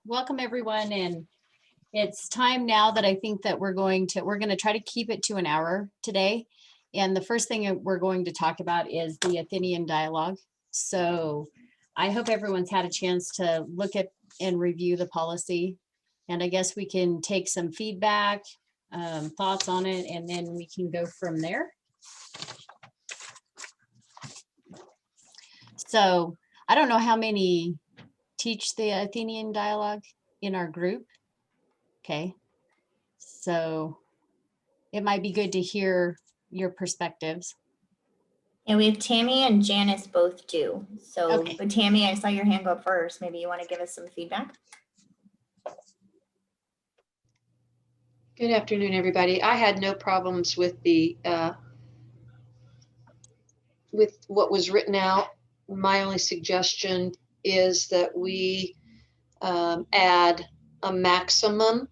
welcome everyone. And it's time now that I think that we're going to try to keep it to an hour today. And the first thing that we're going to talk about is the Athenian dialogue. So I hope everyone's had a chance to look at and review the policy. And I guess we can take some feedback, thoughts on it, and then we can go from there. So I don't know how many teach the Athenian dialogue in our group. Okay, so it might be good to hear your perspectives. And we have Tammy and Janice both do. So, Okay. But Tammy, I saw your hand go up first. Maybe you want to give us some feedback? Good afternoon, everybody. I had no problems with the with what was written out. My only suggestion is that we add a maximum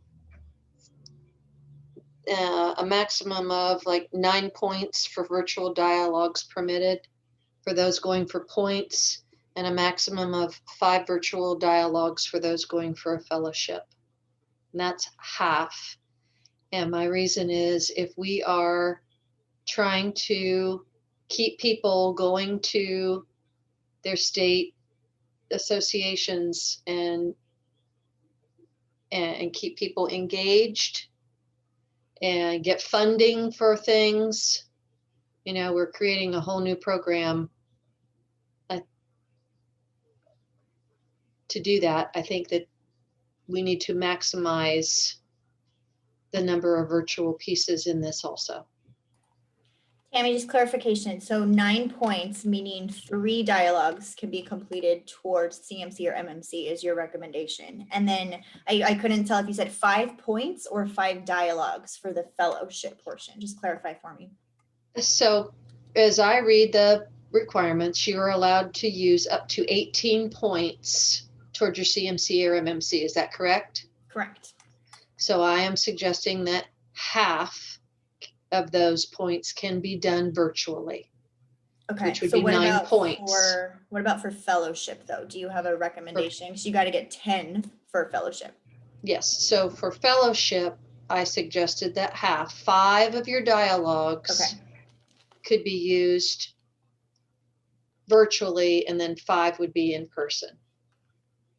of like 9 points for virtual dialogues permitted for those going for points, and a maximum of 5 virtual dialogues for those going for a fellowship. And that's half. And my reason is, if we are trying to keep people going to their state associations and keep people engaged and get funding for things, you know, we're creating a whole new program to do that. I think that we need to maximize the number of virtual pieces in this also. Tammy, just clarification. So 9 points, meaning 3 dialogues can be completed towards CMC or MMC is your recommendation. And then I couldn't tell if you said 5 points or 5 dialogues for the fellowship portion. Just clarify for me. So as I read the requirements, you are allowed to use up to 18 points towards your CMC or MMC. Is that correct? Correct. So I am suggesting that half of those points can be done virtually. Okay, which would so be 9 points. What about for fellowship though? Do you have a recommendation? Because you got to get 10 for fellowship. Yes, so for fellowship, I suggested that 5 of your dialogues could be used virtually, and then 5 would be in person.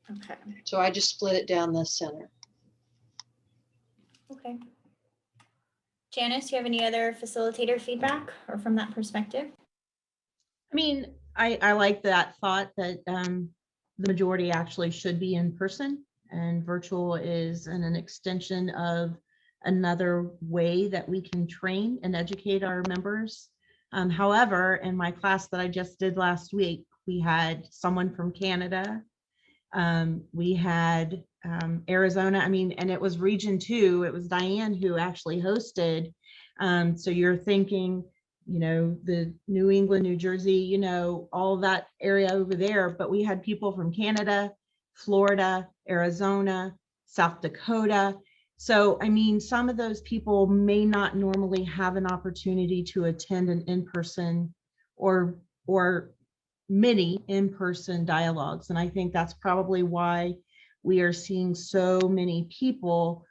Okay. So I just split it down the center. Okay. Janice, do you have any other facilitator feedback or from that perspective? I mean, I like that thought that the majority actually should be in person, and virtual is an extension of another way that we can train and educate our members. However, in my class that I just did last week, we had someone from Canada. We had Arizona, and it was region 2. It was Diane who actually hosted. So you're thinking, the New England, New Jersey, all that area over there, but we had people from Canada, Florida, Arizona, South Dakota. So, some of those people may not normally have an opportunity to attend an in-person or many in-person dialogues. And I think that's probably why we are seeing so many people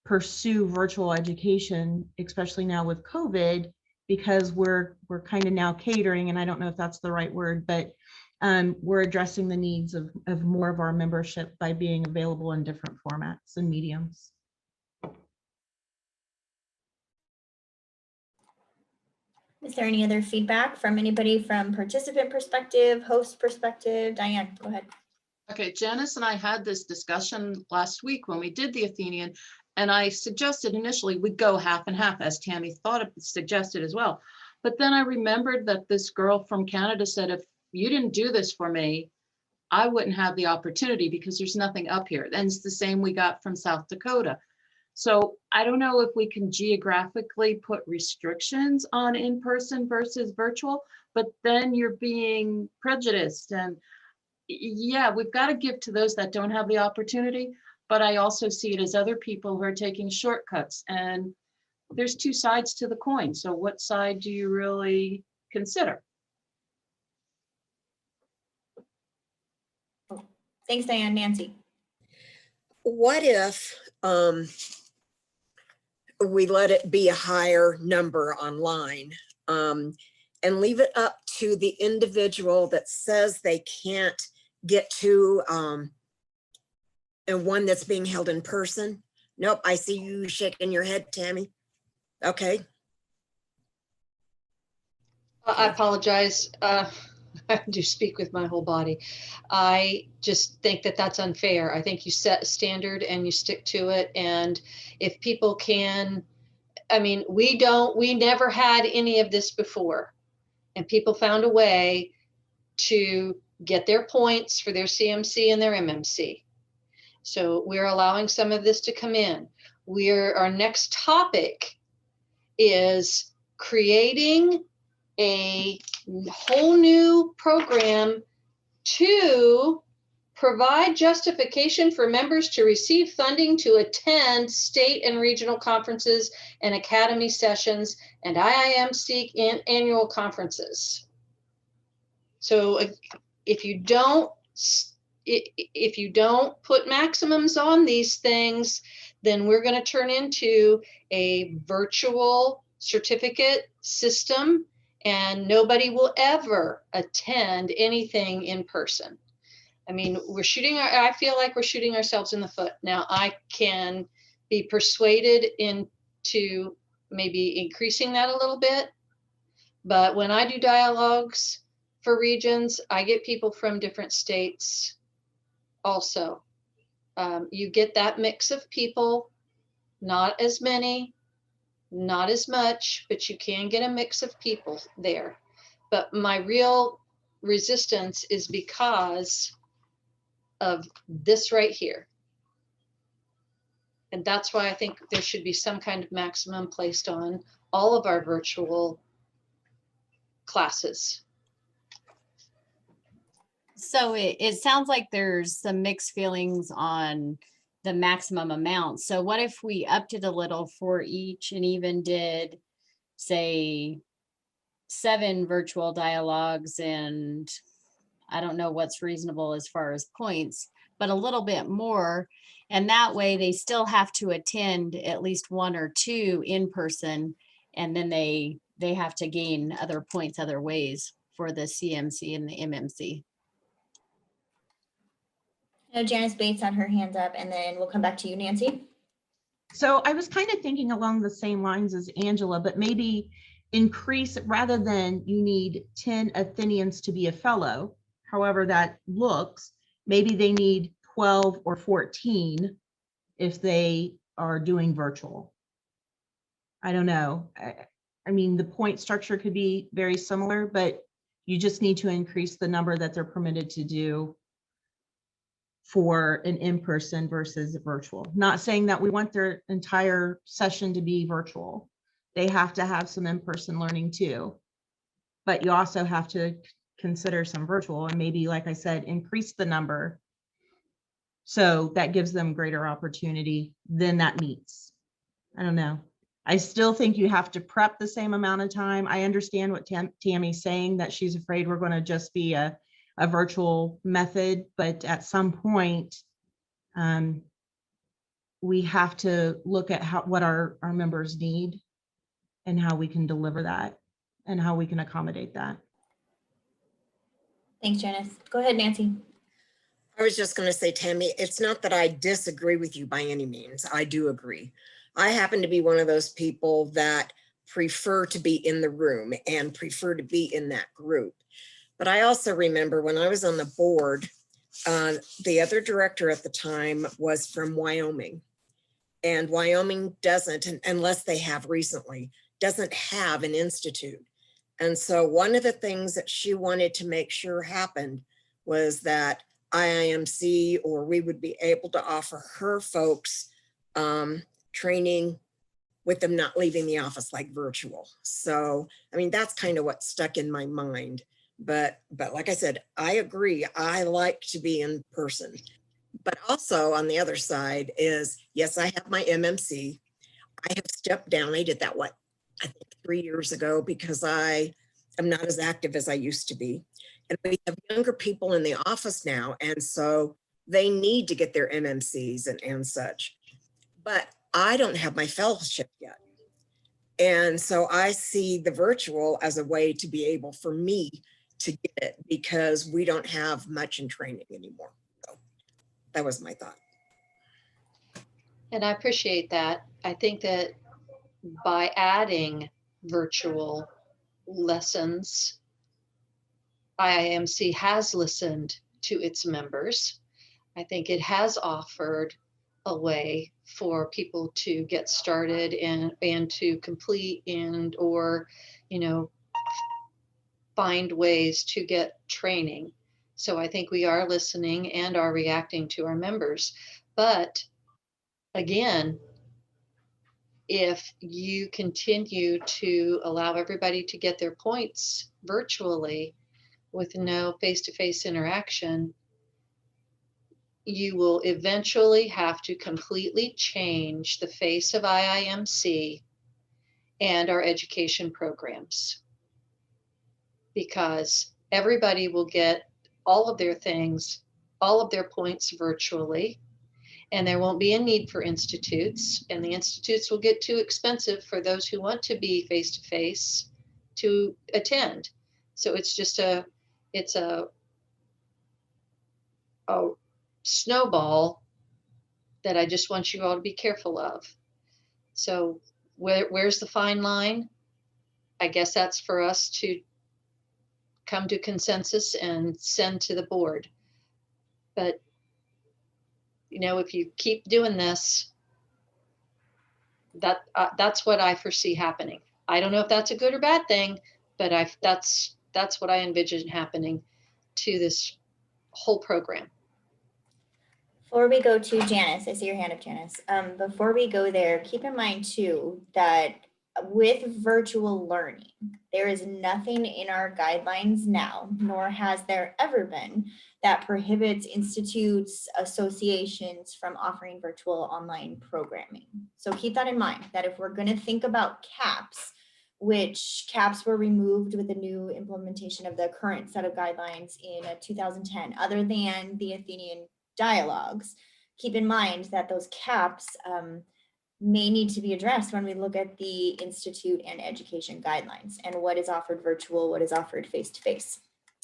pursue virtual education, especially now with COVID, because we're kind of now catering, and I don't know if that's the right word, but we're addressing the needs of more of our membership by being available in different formats and mediums. Is there any other feedback from anybody from participant perspective, host perspective? Diane, go ahead. Okay, Janice and I had this discussion last week when we did the Athenian, and I suggested initially we go half and half, as Tammy suggested as well. But then I remembered that this girl from Canada said, if you didn't do this for me, I wouldn't have the opportunity because there's nothing up here. And it's the same we got from South Dakota. So I don't know if we can geographically put restrictions on in-person versus virtual, but then you're being prejudiced. And yeah, we've got to give to those that don't have the opportunity, but I also see it as other people who are taking shortcuts, and there's 2 sides to the coin. So what side do you really consider? Thanks, Diane. Nancy. what if we let it be a higher number online and leave it up to the individual that says they can't get to and one that's being held in person? Nope, I see you shaking your head, Tammy. Okay. I apologize. I do speak with my whole body. I just think that that's unfair. I think you set a standard and you stick to it. And if people can, I mean, we never had any of this before. And people found a way to get their points for their CMC and their MMC. So we're allowing some of this to come in. Our next topic is creating a whole new program to provide justification for members to receive funding to attend state and regional conferences and academy sessions and IIMC annual conferences. So if you don't put maximums on these things, then we're going to turn into a virtual certificate system and nobody will ever attend anything in person. I mean, I feel like we're shooting ourselves in the foot. Now, I can be persuaded into maybe increasing that a little bit, but when I do dialogues for regions, I get people from different states also. You get that mix of people, not as many, not as much, but you can get a mix of people there. But my real resistance is because of this right here. And that's why I think there should be some kind of maximum placed on all of our virtual classes. So it sounds like there's some mixed feelings on the maximum amount. So what if we upped it a little for each and even did, say, 7 virtual dialogues, and I don't know what's reasonable as far as points, but a little bit more. And that way they still have to attend at least 1 or 2 in person. And then they have to gain other points other ways for the CMC and the MMC. Now Janice Bates on her hands up, and then we'll come back to you, Nancy. So I was kind of thinking along the same lines as Angela, but maybe increase, rather than you need 10 Athenians to be a fellow, however that looks, maybe they need 12 or 14 if they are doing virtual. I don't know. I mean, the point structure could be very similar, but you just need to increase the number that they're permitted to do for an in-person versus virtual. Not saying that we want their entire session to be virtual. They have to have some in-person learning too, but you also have to consider some virtual, and maybe, like I said, increase the number so that gives them greater opportunity. Then that meets. I don't know. I still think you have to prep the same amount of time. I understand what Tammy's saying, that she's afraid we're going to just be a virtual method, but at some point we have to look at what our members need and how we can deliver that and how we can accommodate that. Thanks, Janice. Go ahead, Nancy. I was just going to say, Tammy, it's not that I disagree with you by any means. I do agree. I happen to be one of those people that prefer to be in the room and prefer to be in that group. But I also remember when I was on the board, the other director at the time was from Wyoming. And Wyoming doesn't, unless they have recently, doesn't have an institute. And so one of the things that she wanted to make sure happened was that IIMC, or we would be able to offer her folks training with them not leaving the office, like virtual. So, I mean, that's kind of what stuck in my mind. But like I said, I agree. I like to be in person. But also on the other side is, yes, I have my MMC. I have stepped down. I did that, I think 3 years ago, because I am not as active as I used to be. And we have younger people in the office now. And so They need to get their MMCs and such. But I don't have my fellowship yet. And so I see the virtual as a way to be able for me to get it because we don't have much in training anymore. So that was my thought. And I appreciate that. I think that by adding virtual lessons, IIMC has listened to its members. I think it has offered a way for people to get started and to complete and or, you know, find ways to get training. So I think we are listening and are reacting to our members. But again, if you continue to allow everybody to get their points virtually with no face-to-face interaction, you will eventually have to completely change the face of IIMC and our education programs, because everybody will get all of their things, all of their points virtually, and there won't be a need for institutes, and the institutes will get too expensive for those who want to be face-to-face to attend. So it's just a snowball that I just want you all to be careful of. So where's the fine line? I guess that's for us to come to consensus and send to the board. But, you know, if you keep doing this, that's what I foresee happening. I don't know if that's a good or bad thing, but that's what I envision happening to this whole program. Before we go to Janice, I see your hand up, Janice. Before we go there, keep in mind too that with virtual learning, there is nothing in our guidelines now, nor has there ever been, that prohibits institutes, associations from offering virtual online programming. So keep that in mind, that if we're going to think about caps, which caps were removed with the new implementation of the current set of guidelines in 2010, other than the Athenian dialogues, keep in mind that those caps may need to be addressed when we look at the institute and education guidelines and what is offered virtual, what is offered face-to-face.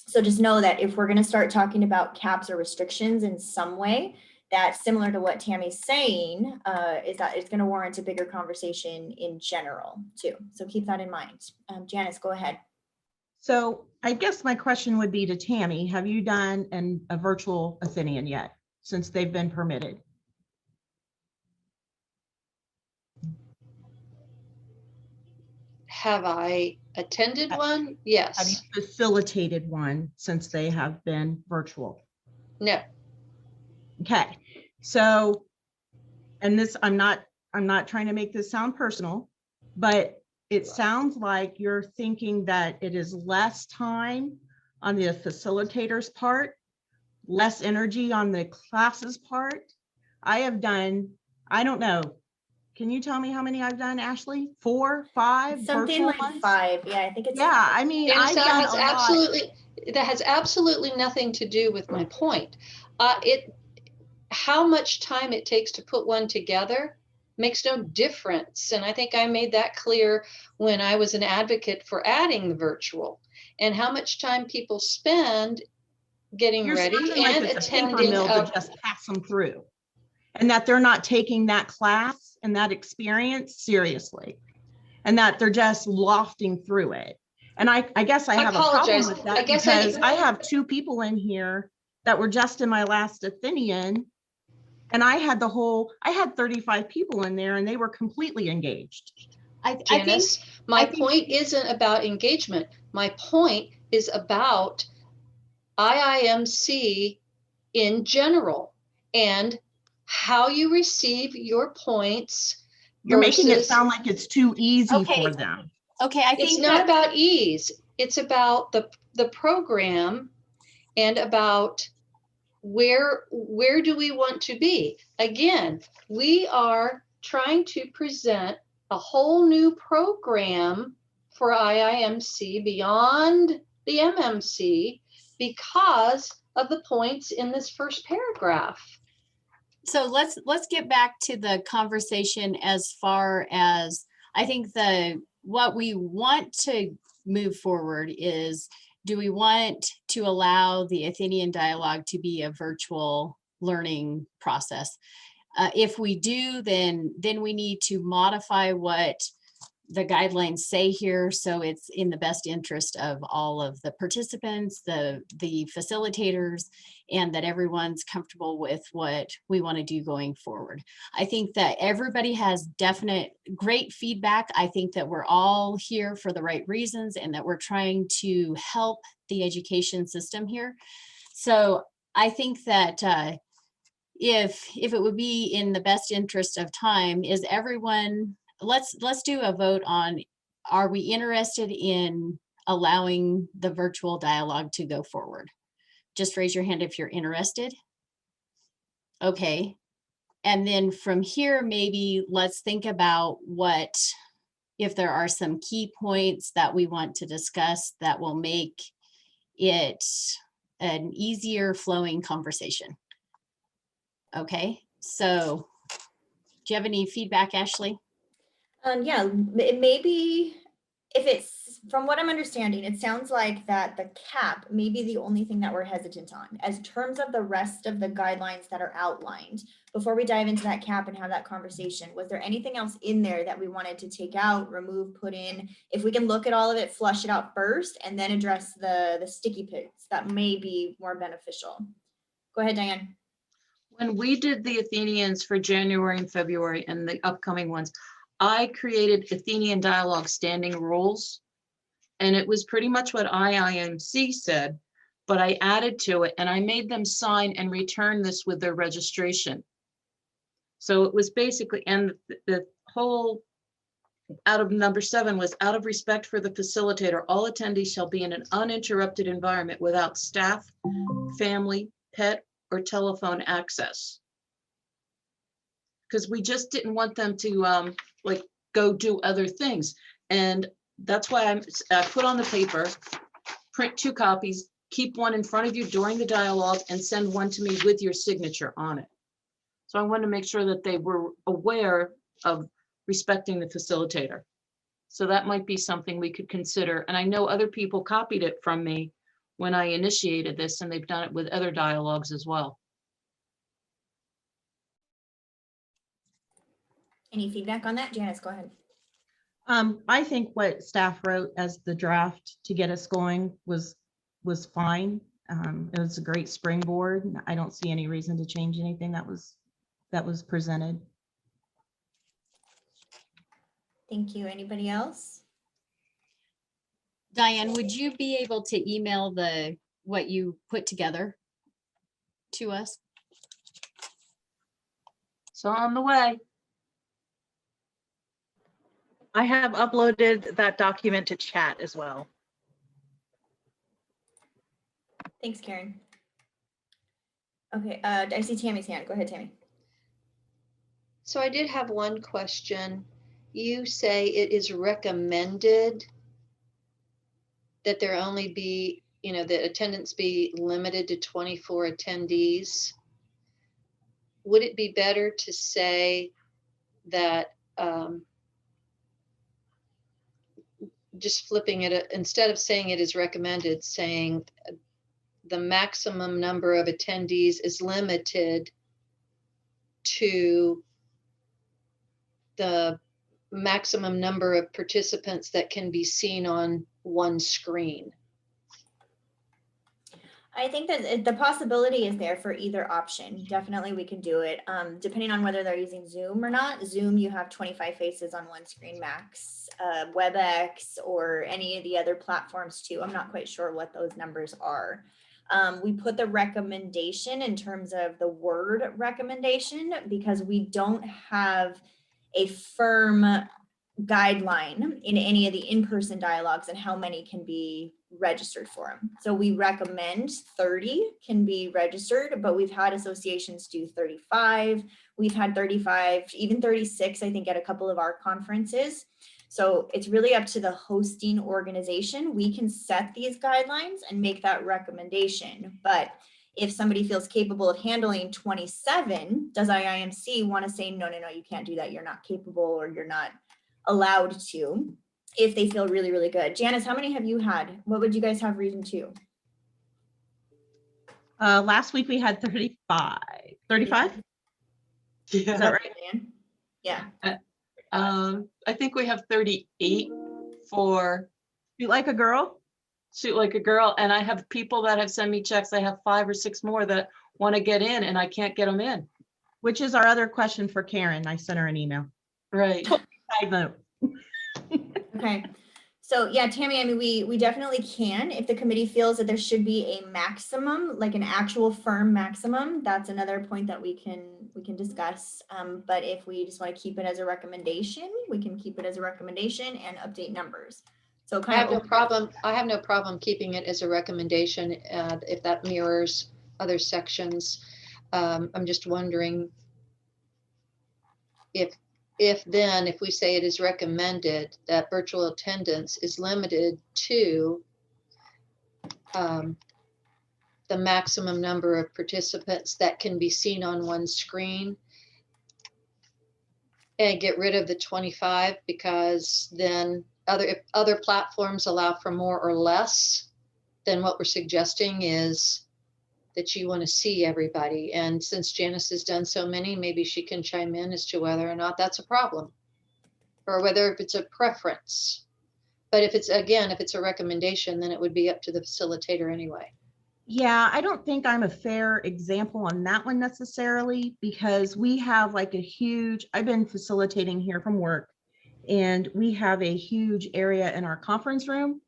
So just know that if we're going to start talking about caps or restrictions in some way, that's similar to what Tammy's saying, is that it's going to warrant a bigger conversation in general too. So keep that in mind. Janice, go ahead. So I guess my question would be to Tammy, have you done a virtual Athenian yet since they've been permitted? Have I attended one? Yes. Have you facilitated one since they have been virtual? No. Okay, so, and this, I'm not trying to make this sound personal, but it sounds like you're thinking that it is less time on the facilitator's part, less energy on the class's part. I have done, I don't know, can you tell me how many I've done, Ashley? 4, 5? Something like ones? 5. Yeah, I think it's. Yeah, I mean, Janice, I've done a lot. that has absolutely nothing to do with my point. How much time it takes to put one together makes no difference. And I think I made that clear when I was an advocate for adding the virtual, and how much time people spend getting You're ready sounding like and it's a paper attending. mill to just pass them through, and that they're not taking that class and that experience seriously, and that they're just lofting through it. And I guess I have a problem with that, because I have 2 people in here that were just in my last Athenian, and I had 35 people in there and they were completely engaged. Janice, my point isn't about engagement. My point is about IIMC in general and how you receive your points. You're making it sound like it's too easy for them. Okay, I think it's not about ease. It's about the program and about where do we want to be. Again, we are trying to present a whole new program for IIMC beyond the MMC, because of the points in this first paragraph. So let's get back to the conversation as far as, I think what we want to move forward is, do we want to allow the Athenian dialogue to be a virtual learning process? If we do, then we need to modify what the guidelines say here, so it's in the best interest of all of the participants, the facilitators, and that everyone's comfortable with what we want to do going forward. I think that everybody has definite great feedback. I think that we're all here for the right reasons and that we're trying to help the education system here. So I think that if it would be in the best interest of time, is everyone, let's do a vote on, are we interested in allowing the virtual dialogue to go forward? Just raise your hand if you're interested. Okay. And then from here, maybe let's think about if there are some key points that we want to discuss that will make it an easier flowing conversation. Okay, so do you have any feedback, Ashley? Yeah, maybe if it's, from what I'm understanding, it sounds like that the cap may be the only thing that we're hesitant on. As terms of the rest of the guidelines that are outlined, before we dive into that cap and have that conversation, was there anything else in there that we wanted to take out, remove, put in? If we can look at all of it, flush it out first, and then address the sticky bits, that may be more beneficial. Go ahead, Diane. When we did the Athenians for January and February and the upcoming ones, I created Athenian dialogue standing rules. And it was pretty much what IIMC said, but I added to it and I made them sign and return this with their registration. So it was basically, and the whole out of number 7 was, out of respect for the facilitator, all attendees shall be in an uninterrupted environment without staff, family, pet, or telephone access. Because we just didn't want them to like go do other things. And that's why I put on the paper, print 2 copies, keep one in front of you during the dialogue and send one to me with your signature on it. So I wanted to make sure that they were aware of respecting the facilitator. So that might be something we could consider. And I know other people copied it from me when I initiated this, and they've done it with other dialogues as well. Any feedback on that? Janice, go ahead. I think what staff wrote as the draft to get us going was fine. It was a great springboard. I don't see any reason to change anything that was presented. Thank you. Anybody else? Diane, would you be able to email what you put together to us? So on the way. I have uploaded that document to chat as well. Thanks, Karen. Okay, I see Tammy's hand. Go ahead, Tammy. So I did have one question. You say it is recommended that there only be, the attendance be limited to 24 attendees. Would it be better to say that, just flipping it, instead of saying it is recommended, saying the maximum number of attendees is limited to the maximum number of participants that can be seen on one screen? I think that the possibility is there for either option. Definitely we can do it. Depending on whether they're using Zoom or not. Zoom, you have 25 faces on one screen max. WebEx or any of the other platforms too. I'm not quite sure what those numbers are. We put the recommendation in terms of the word recommendation because we don't have a firm guideline in any of the in-person dialogues and how many can be registered for them. So we recommend 30 can be registered, but we've had associations do 35. We've had 35, even 36, I think, at a couple of our conferences. So it's really up to the hosting organization. We can set these guidelines and make that recommendation. But if somebody feels capable of handling 27, does IIMC want to say, no, no, no, you can't do that. You're not capable or you're not allowed to, if they feel really, really good. Janice, how many have you had? What would you guys have reason to? Last week we had 35. 35? Is that right? Dan? Yeah. I think we have 38 for You like a girl? Shoot Like a Girl. And I have people that have sent me checks. I have 5 or 6 more that want to get in and I can't get them in. Which is our other question for Karen. I sent her an email. Right. Side note. Okay. So yeah, Tammy, I mean, we definitely can, if the committee feels that there should be a maximum, like an actual firm maximum, that's another point that we can discuss. But if we just want to keep it as a recommendation, we can keep it as a recommendation and update numbers. So I kind have no of, problem. I have no problem keeping it as a recommendation if that mirrors other sections. I'm just wondering if we say it is recommended that virtual attendance is limited to the maximum number of participants that can be seen on one screen, and get rid of the 25, because then if other platforms allow for more or less, then what we're suggesting is that you want to see everybody. And since Janice has done so many, maybe she can chime in as to whether or not that's a problem, or whether if it's a preference. But if it's a recommendation, then it would be up to the facilitator anyway. Yeah, I don't think I'm a fair example on that one necessarily, because we have like I've been facilitating here from work, and we have a huge area in our conference room,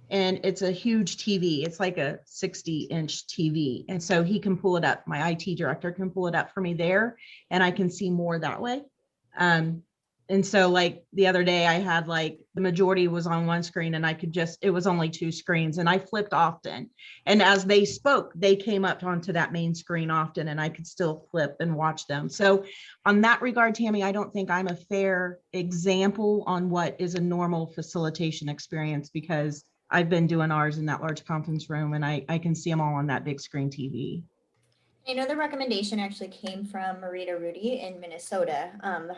and it's a huge TV. It's like a 60-inch TV. And so he can pull it up. My IT director can pull it up for me there, and I can see more that way. And so like the other day I had like the majority was on one screen, and it was only 2 screens, and I flipped often. And as they spoke, they came up onto that main screen often, and I could still flip and watch them. So on that regard, Tammy, I don't think I'm a fair example on what is a normal facilitation experience, because I've been doing ours in that large conference room, and I can see them all on that big screen TV. I know the recommendation actually came from Marita Rudy in Minnesota.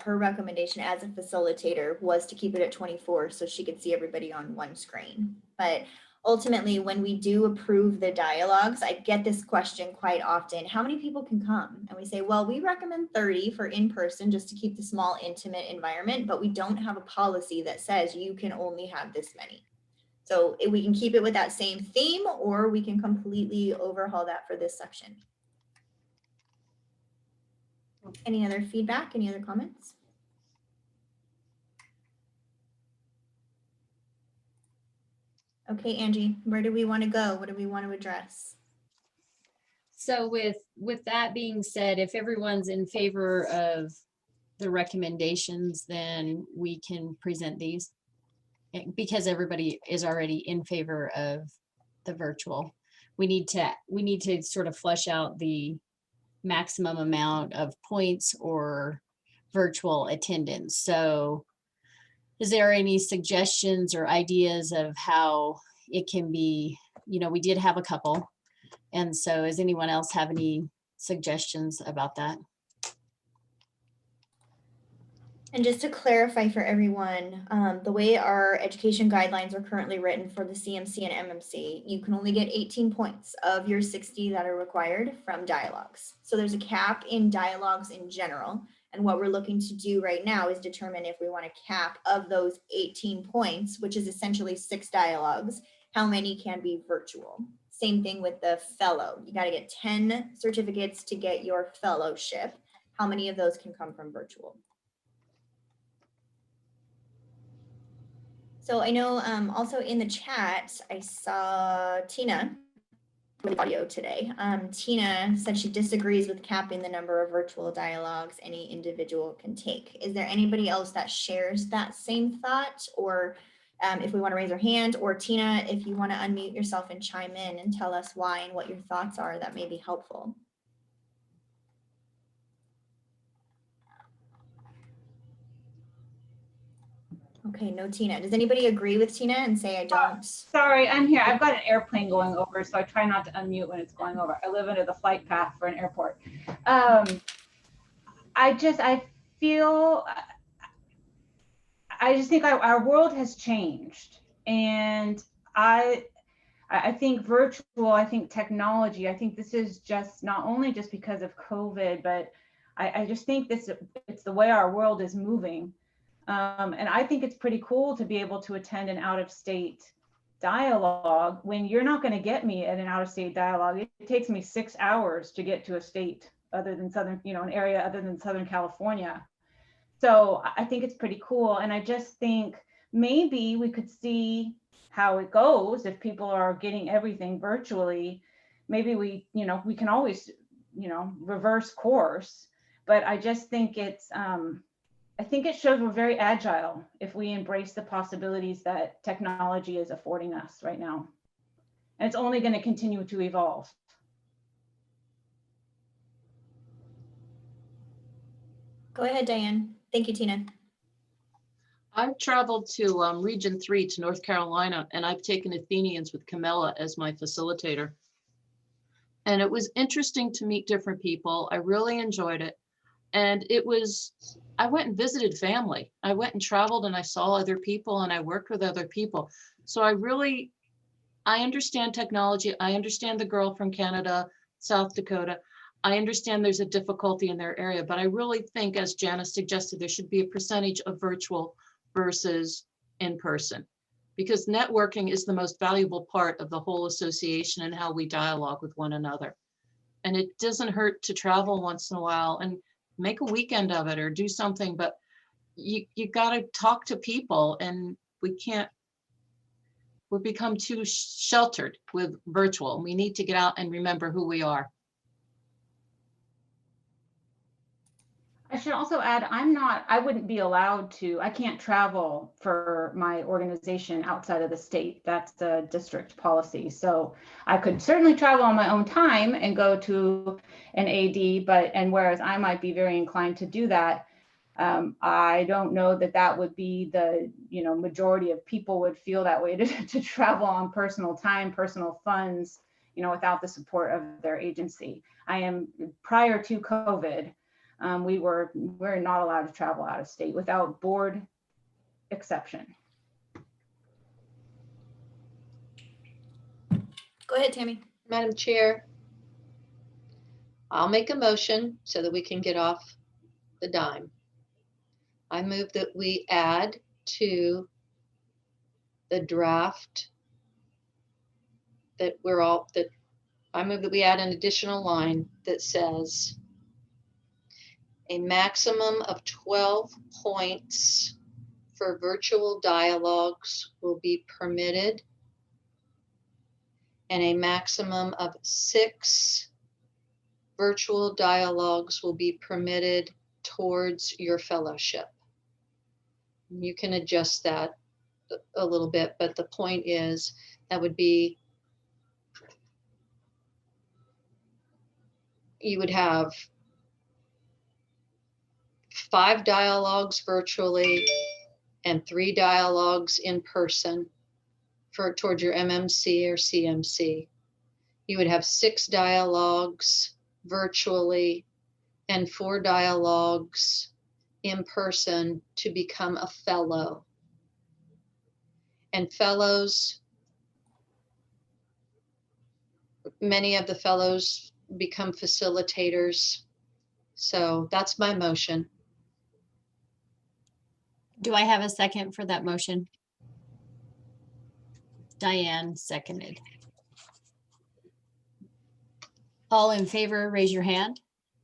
Her recommendation as a facilitator was to keep it at 24 so she could see everybody on one screen. But ultimately, when we do approve the dialogues, I get this question quite often: how many people can come? And we say, well, we recommend 30 for in-person, just to keep the small, intimate environment, but we don't have a policy that says you can only have this many. So we can keep it with that same theme, or we can completely overhaul that for this section. Any other feedback? Any other comments? Okay, Angie, where do we want to go? What do we want to address? So with that being said, if everyone's in favor of the recommendations, then we can present these, because everybody is already in favor of the virtual. We need to sort of flesh out the maximum amount of points or virtual attendance. So is there any suggestions or ideas of how it can be? We did have a couple. And so does anyone else have any suggestions about that? And just to clarify for everyone, the way our education guidelines are currently written for the CMC and MMC, you can only get 18 points of your 60 that are required from dialogues. So there's a cap in dialogues in general. And what we're looking to do right now is determine if we want to cap of those 18 points, which is essentially 6 dialogues, how many can be virtual. Same thing with the fellow. You got to get 10 certificates to get your fellowship. How many of those can come from virtual? So I know also in the chat, I saw Tina with audio today. Tina said she disagrees with capping the number of virtual dialogues any individual can take. Is there anybody else that shares that same thought? Or if we want to raise our hand, or Tina, if you want to unmute yourself and chime in and tell us why and what your thoughts are, that may be helpful. Okay, no Tina. Does anybody agree with Tina and say I don't? Sorry, I'm here. I've got an airplane going over, so I try not to unmute when it's going over. I live under the flight path for an airport. I feel, I just think our world has changed. And I think virtual, I think technology, I think this is just not only just because of COVID, but I just think it's the way our world is moving. And I think it's pretty cool to be able to attend an out-of-state dialogue when you're not going to get me at an out-of-state dialogue. It takes me 6 hours to get to a state other than Southern, an area other than Southern California. So I think it's pretty cool. And I just think maybe we could see how it goes if people are getting everything virtually. Maybe we can always, reverse course. But I just think I think it shows we're very agile if we embrace the possibilities that technology is affording us right now. And it's only going to continue to evolve. Go ahead, Diane. Thank you, Tina. I've traveled to Region 3 to North Carolina, and I've taken Athenians with Camilla as my facilitator. And it was interesting to meet different people. I really enjoyed it. And I went and visited family. I went and traveled and I saw other people and I worked with other people. So I understand technology. I understand the girl from Canada, South Dakota. I understand there's a difficulty in their area, but I really think, as Janice suggested, there should be a percentage of virtual versus in person, because networking is the most valuable part of the whole association and how we dialogue with one another. And it doesn't hurt to travel once in a while and make a weekend of it or do something, but you got to talk to people, and we've become too sheltered with virtual. We need to get out and remember who we are. I should also add, I wouldn't be allowed to, I can't travel for my organization outside of the state. That's a district policy. So I could certainly travel on my own time and go to an AD, and whereas I might be very inclined to do that, I don't know that would be the, majority of people would feel that way to travel on personal time, personal funds, without the support of their agency. Prior to COVID, we're not allowed to travel out of state without board exception. Go ahead, Tammy. Madam Chair, I'll make a motion so that we can get off the dime. I move that we add to the draft I move that we add an additional line that says a maximum of 12 points for virtual dialogues will be permitted, and a maximum of 6 virtual dialogues will be permitted towards your fellowship. You can adjust that a little bit, but the point is that would be, you would have 5 dialogues virtually and 3 dialogues in person towards your MMC or CMC. You would have 6 dialogues virtually and 4 dialogues in person to become a fellow. And fellows, many of the fellows become facilitators. So that's my motion. Do I have a second for that motion? Diane seconded. All in favor, raise your hand.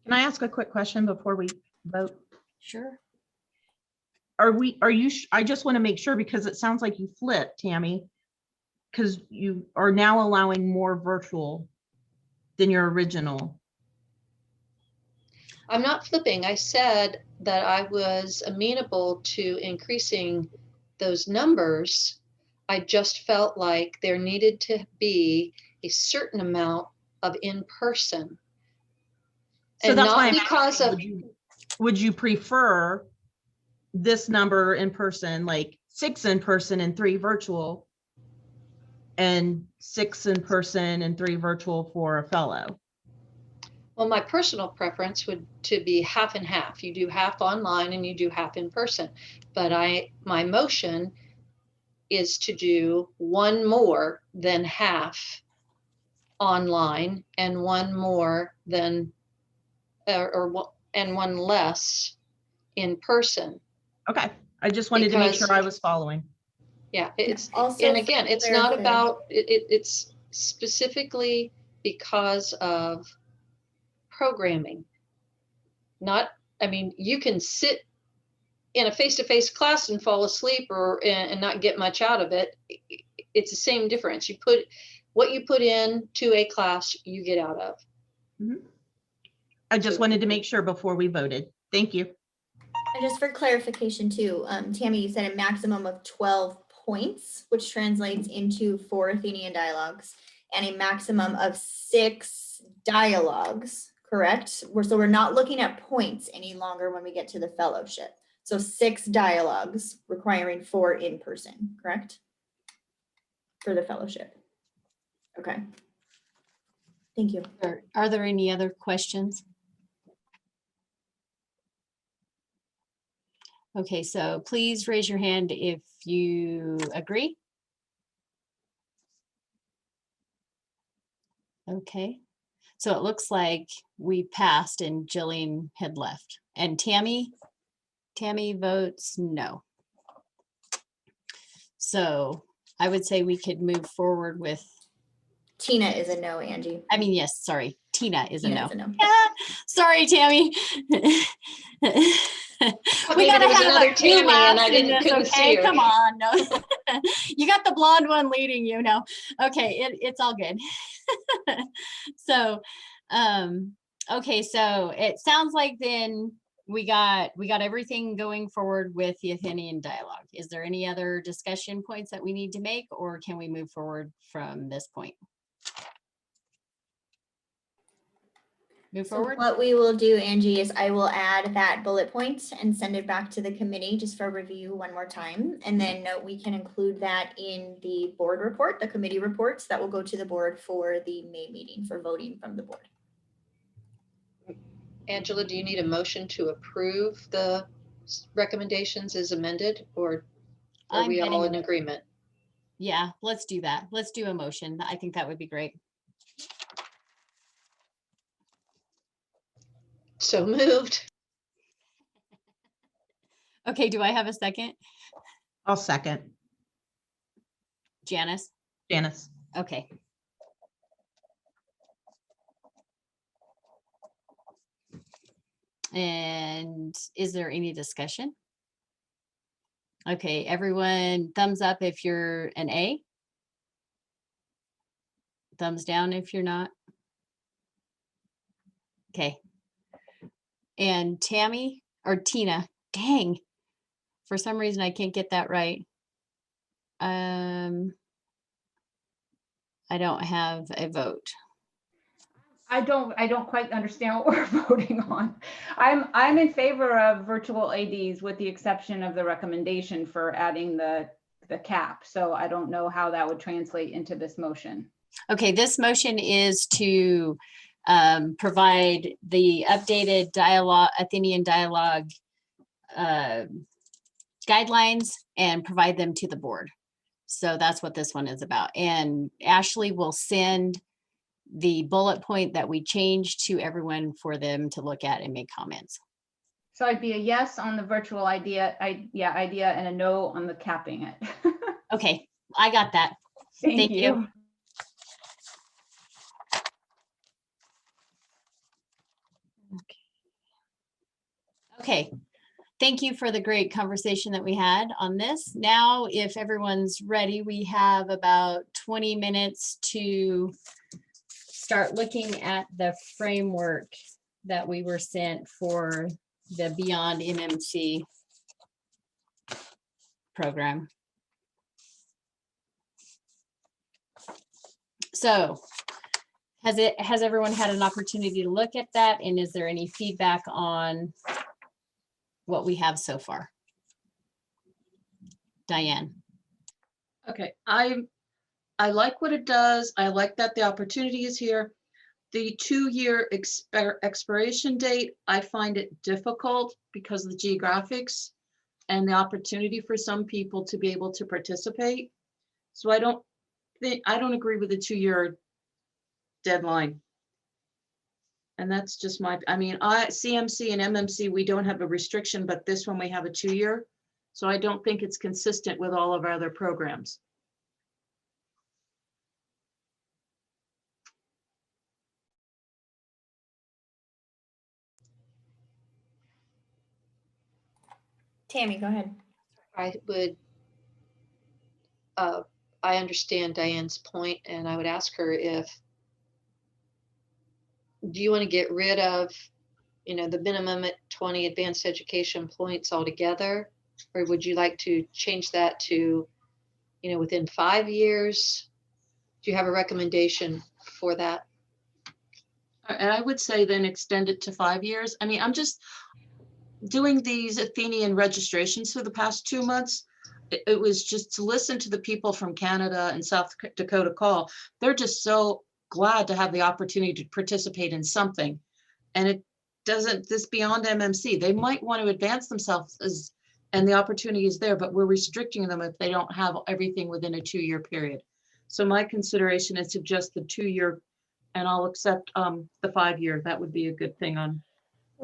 Can I ask a quick question before we vote? Sure. I just want to make sure, because it sounds like you flipped, Tammy, because you are now allowing more virtual than your original. I'm not flipping. I said that I was amenable to increasing those numbers. I just felt like there needed to be a certain amount of in-person. So And that's not why I'm because asking, of, would you prefer this number in person, like 6 in person and 3 virtual, and 6 in person and 3 virtual for a fellow. Well, my personal preference would to be half and half. You do half online and you do half in person. But my motion is to do one more than half online and one more than and one less in person. Okay, I just wanted to make Because- sure I was following. Yeah, it's, Also, and again, it's not clarify- about, it's specifically because of programming. Not, I mean, you can sit in a face-to-face class and fall asleep and not get much out of it. It's the same difference. What you put in to a class, you get out of. I just wanted to make sure before we voted. Thank you. And just for clarification too, Tammy, you said a maximum of 12 points, which translates into 4 Athenian dialogues, and a maximum of 6 dialogues, correct? So we're not looking at points any longer when we get to the fellowship. So 6 dialogues requiring 4 in person, correct? For the fellowship. Okay. Thank you. Are there any other questions? Okay, so please raise your hand if you agree. Okay, so it looks like we passed and Jillian had left. And Tammy votes no. So I would say we could move forward with, Tina is a no, Angie. I mean, yes, sorry, Tina is a Tina no. is a no. Sorry, Tammy. We Maybe gotta there was have another a few Tammy and laughs I in this, couldn't see okay? her. Come on, no. You got the blonde one leading you, no. Okay, it's all good. So, okay, so it sounds like then we got everything going forward with the Athenian dialogue. Is there any other discussion points that we need to make, or can we move forward from this point? Move So forward? what we will do, Angie, is I will add that bullet point and send it back to the committee just for review one more time. And then we can include that in the board report, the committee reports that will go to the board for the May meeting for voting from the board. Angela, do you need a motion to approve the recommendations as amended, or are I'm we all in heading- agreement? Yeah, let's do that. Let's do a motion. I think that would be great. So moved. Okay, do I have a second? I'll second. Janice? Janice. Okay. And is there any discussion? Okay, everyone, thumbs up if you're an A. Thumbs down if you're not. Okay. And Tammy or Tina, dang, for some reason I can't get that right. I don't have a vote. I don't quite understand what we're voting on. I'm in favor of virtual ADs with the exception of the recommendation for adding the cap. So I don't know how that would translate into this motion. Okay, this motion is to provide the updated dialogue, Athenian dialogue guidelines and provide them to the board. So that's what this one is about. And Ashley will send the bullet point that we changed to everyone for them to look at and make comments. So I'd be a yes on the virtual idea and a no on the capping it. Okay, I got that. Thank you. Okay, thank you for the great conversation that we had on this. Now, if everyone's ready, we have about 20 minutes to start looking at the framework that we were sent for the Beyond MMC program. So has everyone had an opportunity to look at that? And is there any feedback on what we have so far? Diane. Okay, I like what it does. I like that the opportunity is here. The 2-year expiration date, I find it difficult because of the geographics and the opportunity for some people to be able to participate. So I don't agree with the 2-year deadline. And that's just CMC and MMC, we don't have a restriction, but this one we have a 2-year. So I don't think it's consistent with all of our other programs. Tammy, go ahead. I understand Diane's point, and I would ask her do you want to get rid of, the minimum at 20 advanced education points altogether? Or would you like to change that to, within 5 years? Do you have a recommendation for that? And I would say then extend it to 5 years. I mean, I'm just doing these Athenian registrations for the past 2 months. It was just to listen to the people from Canada and South Dakota call. They're just so glad to have the opportunity to participate in something. And it doesn't, this beyond MMC, they might want to advance themselves and the opportunity is there, but we're restricting them if they don't have everything within a 2-year period. So my consideration is to just the 2-year, and I'll accept the 5-year. That would be a good thing on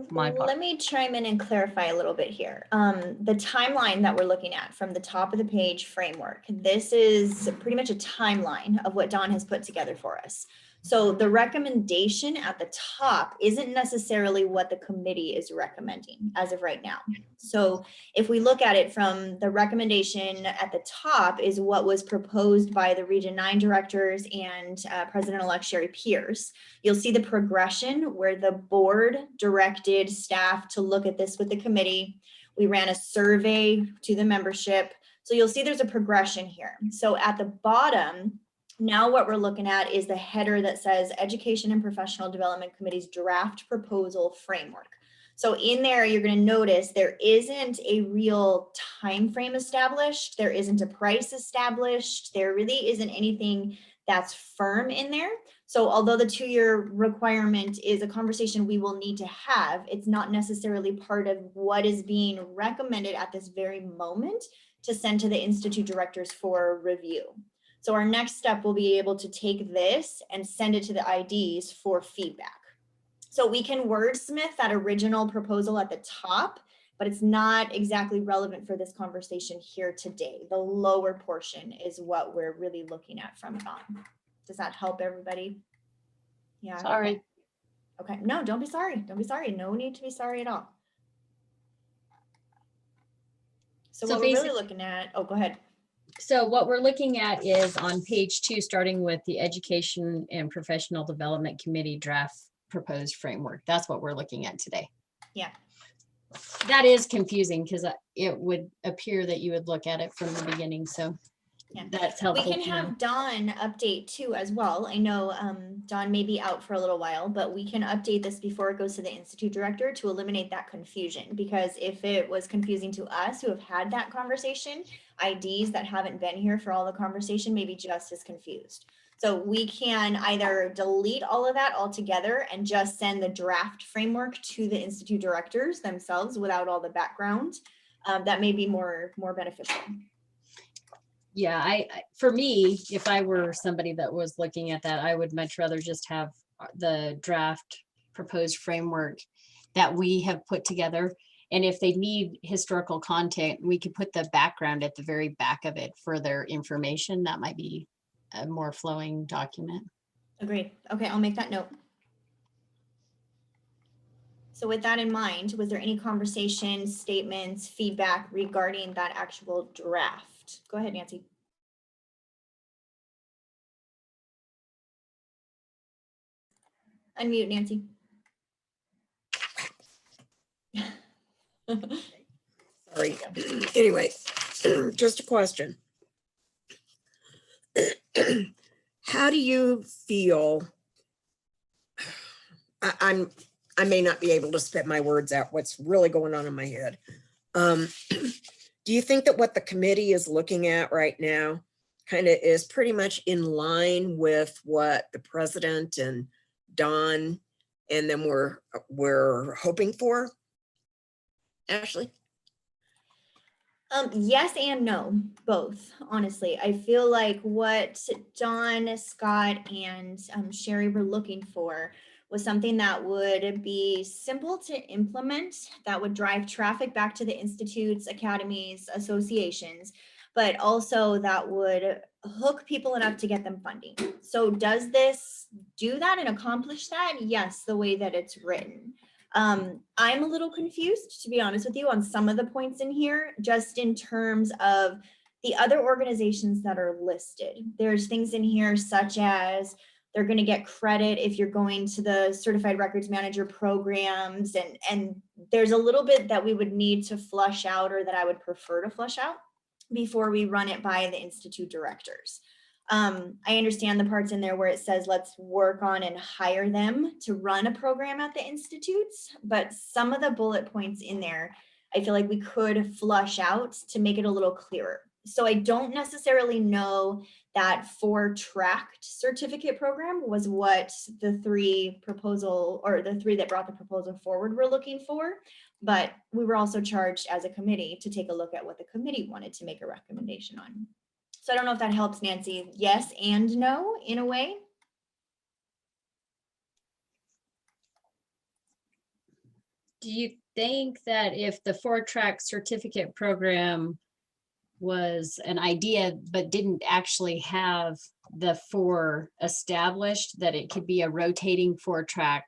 my part. Let me chime in and clarify a little bit here. The timeline that we're looking at from the top of the page framework, this is pretty much a timeline of what Dawn has put together for us. So the recommendation at the top isn't necessarily what the committee is recommending as of right now. So if we look at it from the recommendation at the top is what was proposed by the Region 9 directors and President-elect Sherry Pierce. You'll see the progression where the board directed staff to look at this with the committee. We ran a survey to the membership. So you'll see there's a progression here. So at the bottom, now what we're looking at is the header that says Education and Professional Development Committee's draft proposal framework. So in there, you're going to notice there isn't a real time frame established. There isn't a price established. There really isn't anything that's firm in there. So although the 2-year requirement is a conversation we will need to have, it's not necessarily part of what is being recommended at this very moment to send to the Institute directors for review. So our next step will be able to take this and send it to the IDs for feedback. So we can wordsmith that original proposal at the top, but it's not exactly relevant for this conversation here today. The lower portion is what we're really looking at from Dawn. Does that help everybody? Yeah. Sorry. Okay. No, don't be sorry. Don't be sorry. No need to be sorry at all. So what we're really looking at, oh, go ahead. So what we're looking at is on page 2, starting with the Education and Professional Development Committee draft proposed framework. That's what we're looking at today. Yeah. That is confusing because it would appear that you would look at it from the beginning. So yeah, that's helpful. We can have Dawn update too as well. I know Dawn may be out for a little while, but we can update this before it goes to the Institute director to eliminate that confusion. Because if it was confusing to us who have had that conversation, IDs that haven't been here for all the conversation may be just as confused. So we can either delete all of that altogether and just send the draft framework to the Institute directors themselves without all the background. That may be more beneficial. Yeah, for me, if I were somebody that was looking at that, I would much rather just have the draft proposed framework that we have put together. And if they need historical content, we could put the background at the very back of it for their information. That might be a more flowing document. Agreed. Okay, I'll make that note. So with that in mind, was there any conversation, statements, feedback regarding that actual draft? Go ahead, Nancy. Unmute, Nancy. Sorry. Anyway, just a question. How do you feel? I may not be able to spit my words out, what's really going on in my head. Do you think that what the committee is looking at right now kind of is pretty much in line with what the president and Don and then we're hoping for? Ashley? Yes and no, both, honestly. I feel like what John, Scott, and Sherry were looking for was something that would be simple to implement, that would drive traffic back to the institutes, academies, associations, but also that would hook people enough to get them funding. So does this do that and accomplish that? Yes, the way that it's written. I'm a little confused, to be honest with you, on some of the points in here, just in terms of the other organizations that are listed. There's things in here such as they're going to get credit if you're going to the certified records manager programs. And there's a little bit that we would need to flush out, or that I would prefer to flush out before we run it by the institute directors. I understand the parts in there where it says, let's work on and hire them to run a program at the institutes, but some of the bullet points in there, I feel like we could flush out to make it a little clearer. So I don't necessarily know that 4-tracked certificate program was what the three that brought the proposal forward were looking for, but we were also charged as a committee to take a look at what the committee wanted to make a recommendation on. So I don't know if that helps, Nancy. Yes and no, in a way. Do you think that if the 4-track certificate program was an idea, but didn't actually have the 4 established, that it could be a rotating 4-track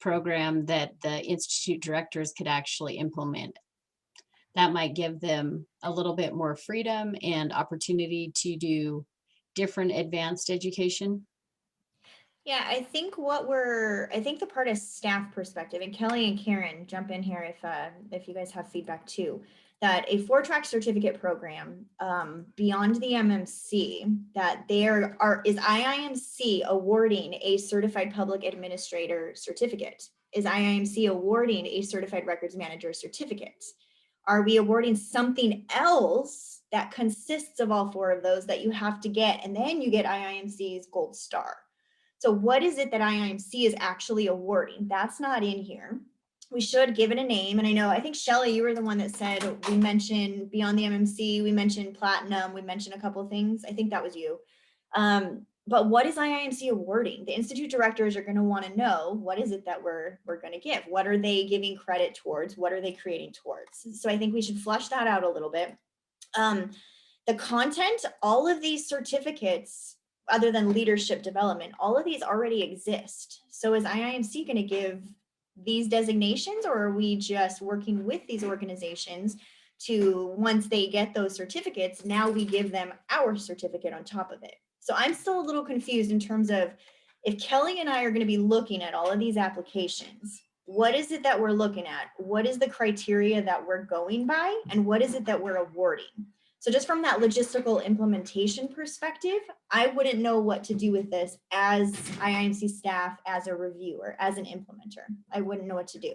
program that the institute directors could actually implement? That might give them a little bit more freedom and opportunity to do different advanced education. Yeah, I think the part of staff perspective, and Kelly and Karen jump in here if you guys have feedback too, that a 4-track certificate program beyond the MMC, that is IIMC awarding a certified public administrator certificate? Is IIMC awarding a certified records manager certificate? Are we awarding something else that consists of all 4 of those that you have to get, and then you get IIMC's gold star? So what is it that IIMC is actually awarding? That's not in here. We should give it a name. And I think Shelley, you were the one that said, we mentioned beyond the MMC, we mentioned platinum, we mentioned a couple of things. I think that was you. But what is IIMC awarding? The institute directors are going to want to know, what is it that we're going to give? What are they giving credit towards? What are they creating towards? So I think we should flush that out a little bit. The content, all of these certificates, other than leadership development, all of these already exist. So is IIMC going to give these designations, or are we just working with these organizations to, once they get those certificates, now we give them our certificate on top of it? So I'm still a little confused in terms of, if Kelly and I are going to be looking at all of these applications, what is it that we're looking at? What is the criteria that we're going by? And what is it that we're awarding? So just from that logistical implementation perspective, I wouldn't know what to do with this as IIMC staff, as a reviewer, as an implementer. I wouldn't know what to do.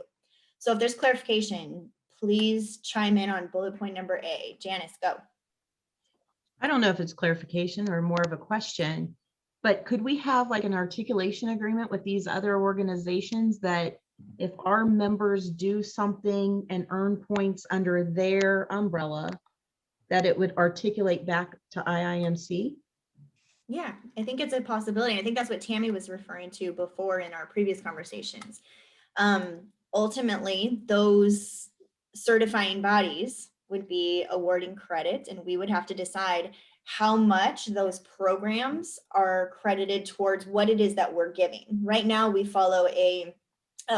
So if there's clarification, please chime in on bullet point number A. Janice, go. I don't know if it's clarification or more of a question, but could we have like an articulation agreement with these other organizations that if our members do something and earn points under their umbrella, that it would articulate back to IIMC? Yeah, I think it's a possibility. I think that's what Tammy was referring to before in our previous conversations. Ultimately, those certifying bodies would be awarding credit, and we would have to decide how much those programs are credited towards what it is that we're giving. Right now, we follow a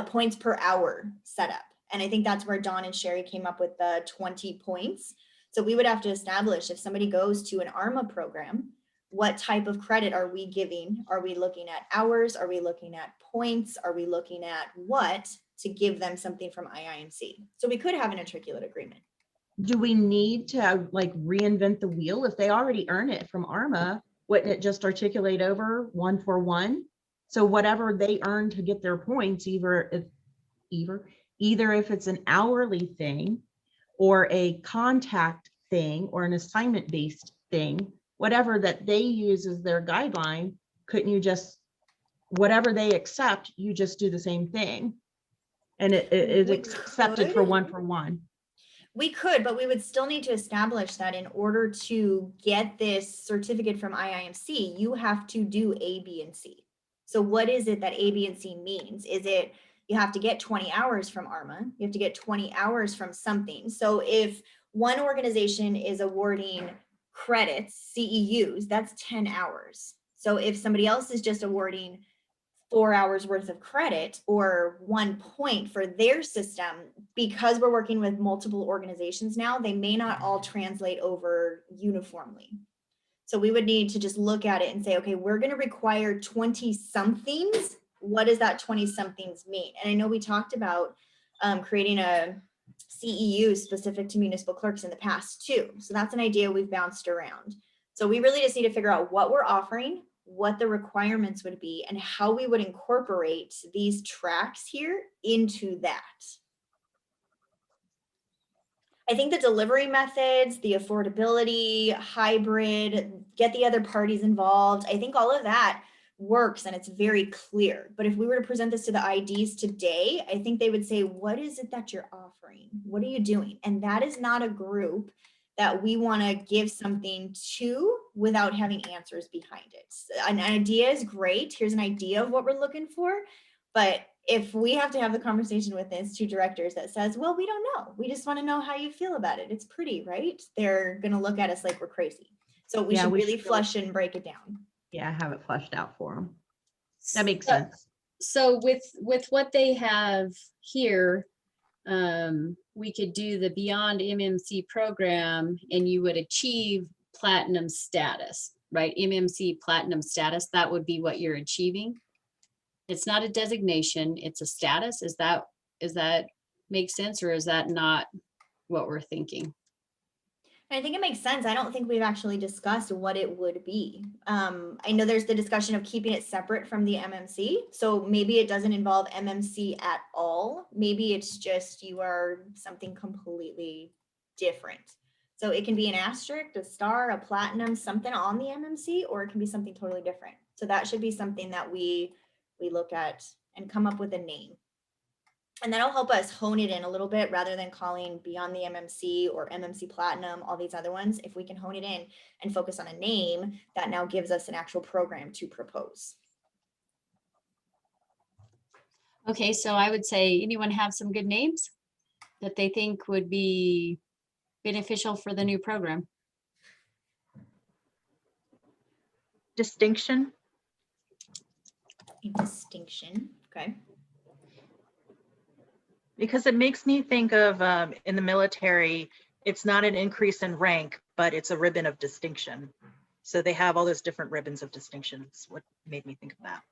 points per hour setup. And I think that's where Dawn and Sherry came up with the 20 points. So we would have to establish, if somebody goes to an ARMA program, what type of credit are we giving? Are we looking at hours? Are we looking at points? Are we looking at what to give them something from IIMC? So we could have an articulate agreement. Do we need to like reinvent the wheel? If they already earn it from ARMA, wouldn't it just articulate over 1 for 1? So whatever they earn to get their points, either if it's an hourly thing, or a contact thing or an assignment-based thing, whatever that they use as their guideline, couldn't you just, whatever they accept, you just do the same thing? And it's We accepted for one. We could, but we would still need to establish that in order to get this certificate from IIMC, you have to do A, B, and C. So what is it that A, B, and C means? Is it you have to get 20 hours from ARMA, you have to get 20 hours from something. So if one organization is awarding credits, CEUs, that's 10 hours. So if somebody else is just awarding 4 hours worth of credit or 1 point for their system, because we're working with multiple organizations now, they may not all translate over uniformly. So we would need to just look at it and say, okay, we're going to require 20 somethings. What does that 20 somethings mean? And I know we talked about creating a CEU specific to municipal clerks in the past too. So that's an idea we've bounced around. So we really just need to figure out what we're offering, what the requirements would be, and how we would incorporate these tracks here into that. I think the delivery methods, the affordability, hybrid, get the other parties involved, I think all of that works and it's very clear. But if we were to present this to the IDs today, I think they would say, what is it that you're offering? What are you doing? And that is not a group that we want to give something to without having answers behind it. An idea is great. Here's an idea of what we're looking for. But if we have to have the conversation with the institute directors that says, well, we don't know. We just want to know how you feel about it. It's pretty, right? They're going to look at us like we're crazy. So we should really flush and break it down. Yeah, have it fleshed out for them. That makes sense. So with what they have here, we could do the Beyond MMC program and you would achieve platinum status, right? MMC platinum status, that would be what you're achieving. It's not a designation, it's a status. Is that make sense, or is that not what we're thinking? I think it makes sense. I don't think we've actually discussed what it would be. I know there's the discussion of keeping it separate from the MMC. So maybe it doesn't involve MMC at all. Maybe it's just you are something completely different. So it can be an asterisk, a star, a platinum, something on the MMC, or it can be something totally different. So that should be something that we look at and come up with a name. And that'll help us hone it in a little bit rather than calling Beyond the MMC or MMC Platinum, all these other ones. If we can hone it in and focus on a name, that now gives us an actual program to propose. Okay, so I would say, anyone have some good names that they think would be beneficial for the new program? Distinction. A distinction, okay. Because it makes me think of in the military, it's not an increase in rank, but it's a ribbon of distinction. So they have all those different ribbons of distinction. It's what made me think of that.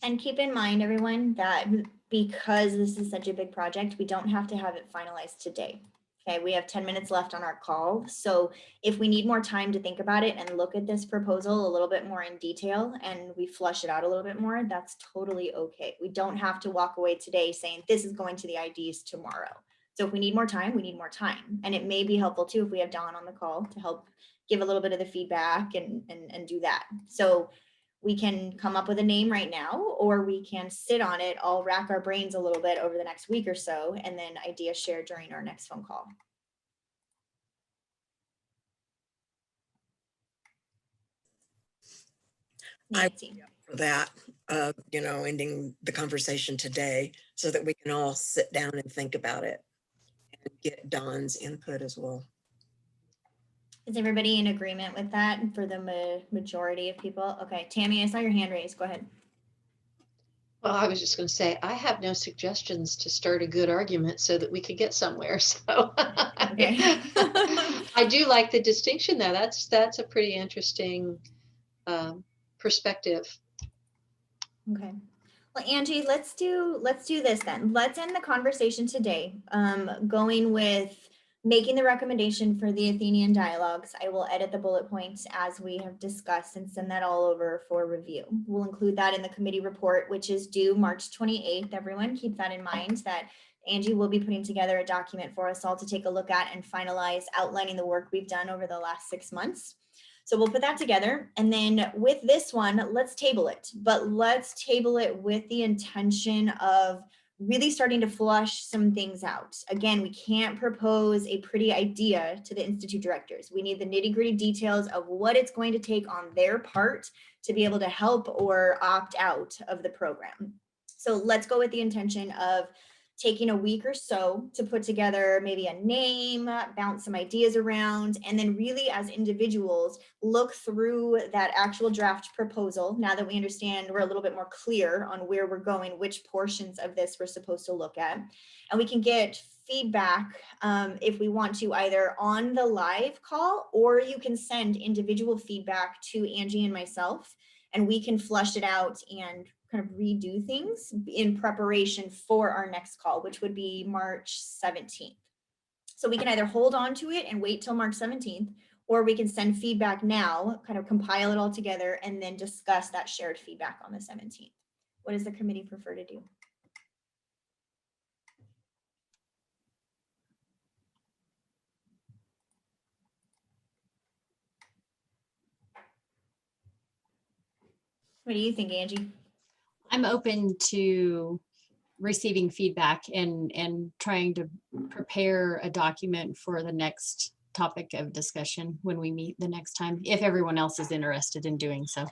And keep in mind, everyone, that because this is such a big project, we don't have to have it finalized today. Okay, we have 10 minutes left on our call. So if we need more time to think about it and look at this proposal a little bit more in detail and we flush it out a little bit more, that's totally okay. We don't have to walk away today saying this is going to the IDs tomorrow. So if we need more time, we need more time. And it may be helpful too if we have Dawn on the call to help give a little bit of the feedback and do that. So we can come up with a name right now, or we can sit on it, all rack our brains a little bit over the next week or so, and then ideas shared during our next phone call. Nancy. For that, ending the conversation today so that we can all sit down and think about it and get Dawn's input as well. Is everybody in agreement with that for the majority of people? Okay, Tammy, I saw your hand raised. Go ahead. Well, I was just going to say, I have no suggestions to start a good argument so that we could get somewhere. So Okay. I do like the distinction though. That's a pretty interesting perspective. Okay. Well, Angie, let's do this then. Let's end the conversation today, going with Making the recommendation for the Athenian dialogues, I will edit the bullet points as we have discussed and send that all over for review. We'll include that in the committee report, which is due March 28th. Everyone keep that in mind, that Angie will be putting together a document for us all to take a look at and finalize, outlining the work we've done over the last 6 months. So we'll put that together. And then with this one, let's table it, but let's table it with the intention of really starting to flush some things out. Again, we can't propose a pretty idea to the Institute directors. We need the nitty-gritty details of what it's going to take on their part to be able to help or opt out of the program. So let's go with the intention of taking a week or so to put together maybe a name, bounce some ideas around, and then really as individuals, look through that actual draft proposal. Now that we understand, we're a little bit more clear on where we're going, which portions of this we're supposed to look at. And we can get feedback if we want to, either on the live call, or you can send individual feedback to Angie and myself, and we can flush it out and kind of redo things in preparation for our next call, which would be March 17th. So we can either hold on to it and wait till March 17th, or we can send feedback now, kind of compile it all together, and then discuss that shared feedback on the 17th. What does the committee prefer to do? What do you think, Angie? I'm open to receiving feedback and trying to prepare a document for the next topic of discussion when we meet the next time, if everyone else is interested in doing so.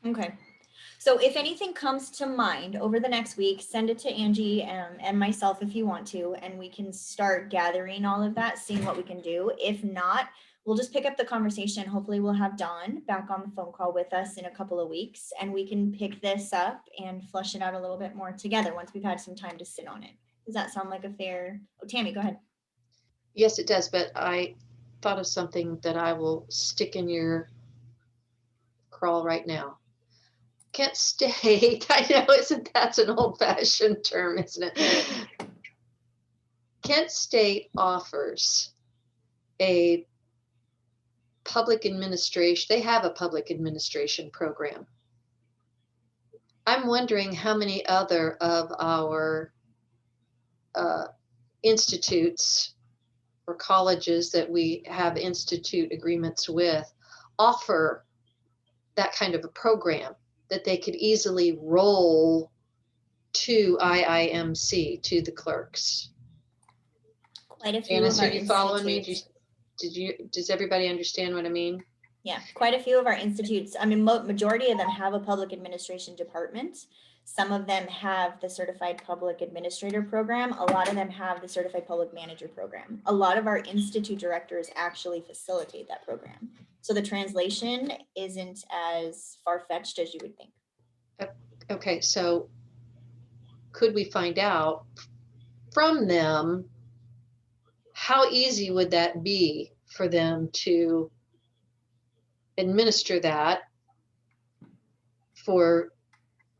Okay. So if anything comes to mind over the next week, send it to Angie and myself if you want to, and we can start gathering all of that, seeing what we can do. If not, we'll just pick up the conversation. Hopefully we'll have Dawn back on the phone call with us in a couple of weeks, and we can pick this up and flush it out a little bit more together once we've had some time to sit on it. Does that sound like a fair? Oh, Tammy, go ahead. Yes, it does, but I thought of something that I will stick in your crawl right now. Kent State, I know, that's an old-fashioned term, isn't it? Kent State offers a public administration, they have a public administration program. I'm wondering how many other of our institutes or colleges that we have institute agreements with offer that kind of a program that they could easily roll to IIMC, to the clerks. Quite a few Janice, of our are you following me? institutes. Does everybody understand what I mean? Yeah, quite a few of our institutes, I mean, majority of them have a public administration department. Some of them have the certified public administrator program. A lot of them have the certified public manager program. A lot of our institute directors actually facilitate that program. So the translation isn't as far-fetched as you would think. Okay, so could we find out from them, how easy would that be for them to administer that for,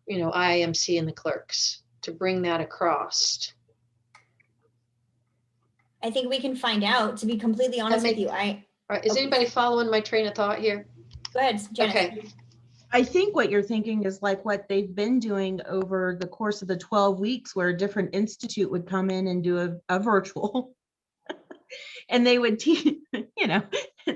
IMC and the clerks, to bring that across? I think we can find out, to be completely honest with you. All right, is anybody following my train of thought here? Go ahead, Janice. Okay, I think what you're thinking is like what they've been doing over the course of the 12 weeks, where a different institute would come in and do a virtual. And they would teach,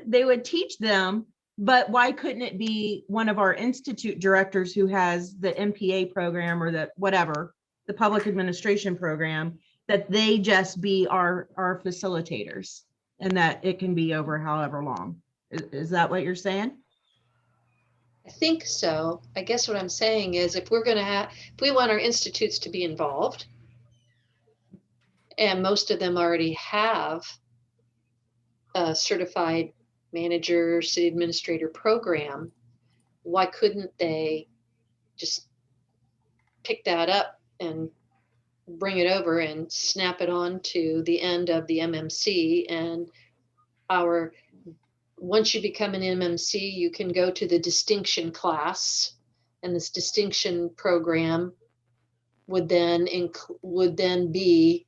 they would teach them, but why couldn't it be one of our institute directors who has the MPA program or the whatever, the public administration program, that they just be our facilitators, and that it can be over however long? Is that what you're saying? I think so. I guess what I'm saying is, if we want our institutes to be involved, and most of them already have a certified manager, city administrator program, why couldn't they just pick that up and bring it over and snap it on to the end of the MMC? And once you become an MMC, you can go to the distinction class, and this distinction program would then be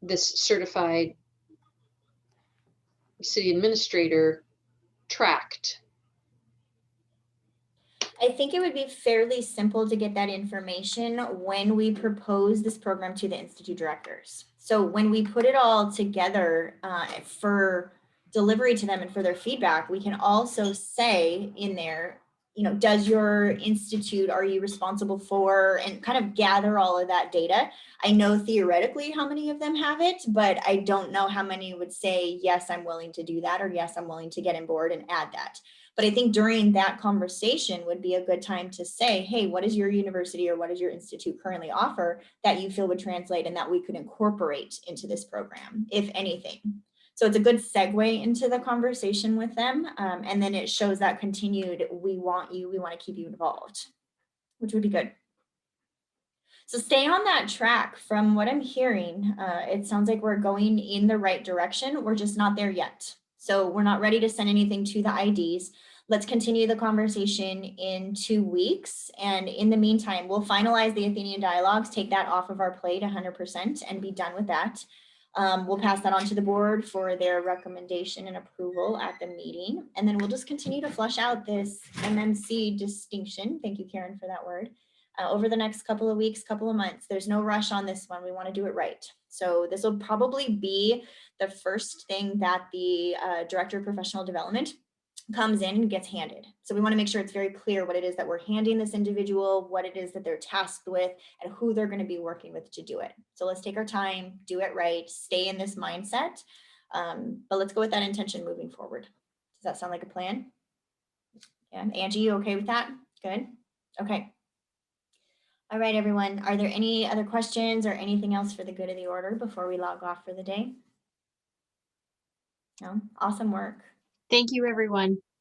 this certified city administrator tracked? I think it would be fairly simple to get that information when we propose this program to the institute directors. So when we put it all together for delivery to them and for their feedback, we can also say in there, you know, does your institute, are you responsible for, and kind of gather all of that data. I know theoretically how many of them have it, but I don't know how many would say, yes, I'm willing to do that, or yes, I'm willing to get on board and add that. But I think during that conversation would be a good time to say, hey, what does your university or what does your institute currently offer that you feel would translate and that we could incorporate into this program, if anything? So it's a good segue into the conversation with them. And then it shows that continued, we want to keep you involved, which would be good. So stay on that track. From what I'm hearing, it sounds like we're going in the right direction. We're just not there yet. So we're not ready to send anything to the IDs. Let's continue the conversation in 2 weeks. And in the meantime, we'll finalize the Athenian dialogues, take that off of our plate 100% and be done with that. We'll pass that on to the board for their recommendation and approval at the meeting. And then we'll just continue to flush out this MMC distinction. Thank you, Karen, for that word. Over the next couple of weeks, couple of months. There's no rush on this one. We want to do it right. So this will probably be the first thing that the Director of Professional Development comes in and gets handed. So we want to make sure it's very clear what it is that we're handing this individual, what it is that they're tasked with, and who they're going to be working with to do it. So let's take our time, do it right, stay in this mindset, but let's go with that intention moving forward. Does that sound like a plan? Yeah, Angie, you okay with that? Good. Okay. All right, everyone. Are there any other questions or anything else for the good of the order before we log off for the day? No? Awesome work. Thank you, everyone.